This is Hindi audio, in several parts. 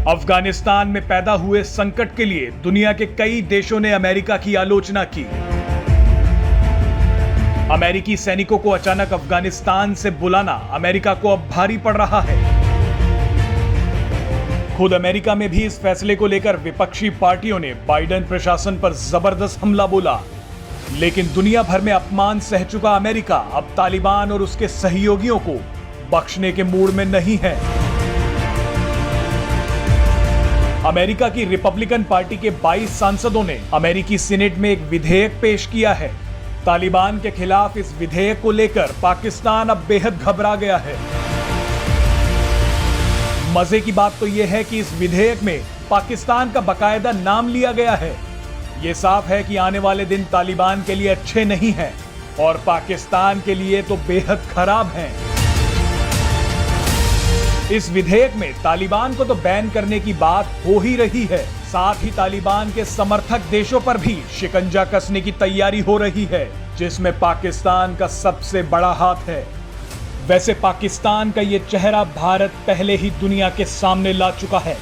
अफगानिस्तान में पैदा हुए संकट के लिए दुनिया के कई देशों ने अमेरिका की आलोचना की। अमेरिकी सैनिकों को अचानक अफगानिस्तान से बुलाना अमेरिका को अब भारी पड़ रहा है। खुद अमेरिका में भी इस फैसले को लेकर विपक्षी पार्टियों ने बाइडेन प्रशासन पर जबरदस्त हमला बोला। लेकिन दुनिया भर में अपमान सह चुका अमेरिका अब तालिबान और उसके सहयोगियों को बख्शने के मूड में नहीं है। अमेरिका की रिपब्लिकन पार्टी के 22 सांसदों ने अमेरिकी सीनेट में एक विधेयक पेश किया है। तालिबान के खिलाफ इस विधेयक को लेकर पाकिस्तान अब बेहद घबरा गया है। मजे की बात तो यह है कि इस विधेयक में पाकिस्तान का बकायदा नाम लिया गया है। यह साफ है कि आने वाले दिन तालिबान के लिए अच्छे नहीं हैं और पाकिस्तान के लिए तो बेहद खराब हैं। इस विधेयक में तालिबान को तो बैन करने की बात हो ही रही है, साथ ही तालिबान के समर्थक देशों पर भी शिकंजा कसने की तैयारी हो रही है, जिसमें पाकिस्तान का सबसे बड़ा हाथ है। वैसे पाकिस्तान का ये चेहरा भारत पहले ही दुनिया के सामने ला चुका है।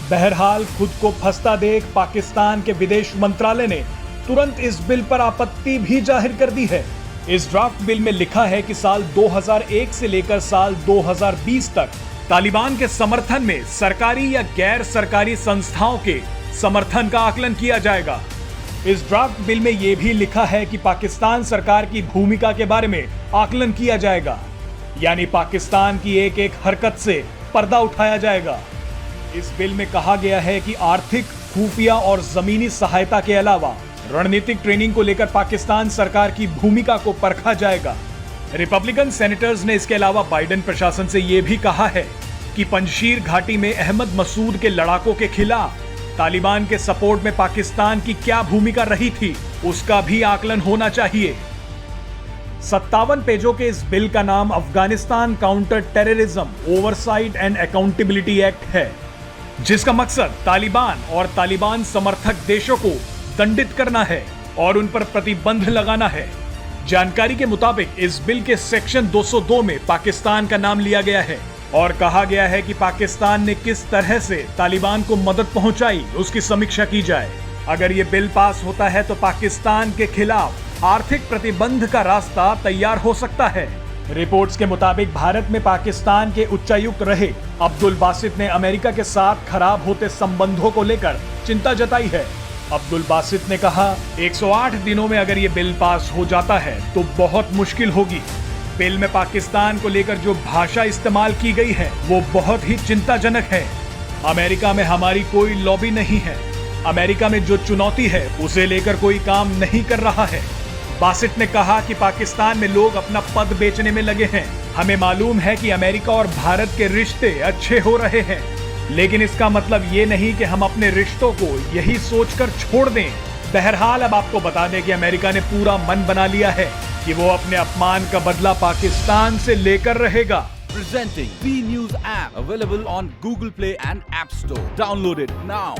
बहरहाल खुद को फंसता देख पाकिस्तान के विदेश मंत्रालय ने तुरंत इस बिल पर आपत्ति भी जाहिर कर दी है। इस ड्राफ्ट बिल में लिखा है कि साल 2001 से लेकर साल 2020 तक तालिबान के समर्थन में सरकारी या गैर सरकारी संस्थाओं के समर्थन का आकलन किया जाएगा। इस ड्राफ्ट बिल में यह भी लिखा है कि पाकिस्तान सरकार की भूमिका के बारे में आकलन किया जाएगा, यानी पाकिस्तान की एक एक हरकत से पर्दा उठाया जाएगा। इस बिल में कहा गया है कि आर्थिक, खुफिया और जमीनी सहायता के अलावा रणनीतिक ट्रेनिंग को लेकर पाकिस्तान सरकार की भूमिका को परखा जाएगा। रिपब्लिकन सेनेटर्स ने इसके अलावा बाइडेन प्रशासन से यह भी कहा है कि पंजशीर घाटी में अहमद मसूद के लड़ाकों के खिलाफ तालिबान के सपोर्ट में पाकिस्तान की क्या भूमिका रही थी, उसका भी आकलन होना चाहिए। 57 पेजों के इस बिल का नाम Afghanistan counter terrorism oversight and accountability act है, जिसका मकसद तालिबान और तालिबान समर्थक देशों को दंडित करना है और उन पर प्रतिबंध लगाना है। जानकारी के मुताबिक इस बिल के सेक्शन 202 में पाकिस्तान का नाम लिया गया है और कहा गया है कि पाकिस्तान ने किस तरह से तालिबान को मदद पहुंचाई, उसकी समीक्षा की जाए। अगर ये बिल पास होता है तो पाकिस्तान के खिलाफ आर्थिक प्रतिबंध का रास्ता तैयार हो सकता है। रिपोर्ट्स के मुताबिक भारत में पाकिस्तान के उच्चायुक्त रहे अब्दुल बासित ने अमेरिका के साथ खराब होते संबंधों को लेकर चिंता जताई है। अब्दुल बासित ने कहा, 108 दिनों में अगर ये बिल पास हो जाता है तो बहुत मुश्किल होगी। बिल में पाकिस्तान को लेकर जो भाषा इस्तेमाल की गई है वो बहुत ही चिंताजनक है। अमेरिका में हमारी कोई लॉबी नहीं है। अमेरिका में जो चुनौती है उसे लेकर कोई काम नहीं कर रहा है। बासित ने कहा कि पाकिस्तान में लोग अपना पद बेचने में लगे हैं। हमें मालूम है कि अमेरिका और भारत के रिश्ते अच्छे हो रहे हैं, लेकिन इसका मतलब ये नहीं कि हम अपने रिश्तों को यही सोचकर छोड़ दें। बहरहाल अब आपको बता दें कि अमेरिका ने पूरा मन बना लिया है कि वो अपने अपमान का बदला पाकिस्तान से लेकर रहेगा। Presenting B News app available on Google Play and App Store. Download it now.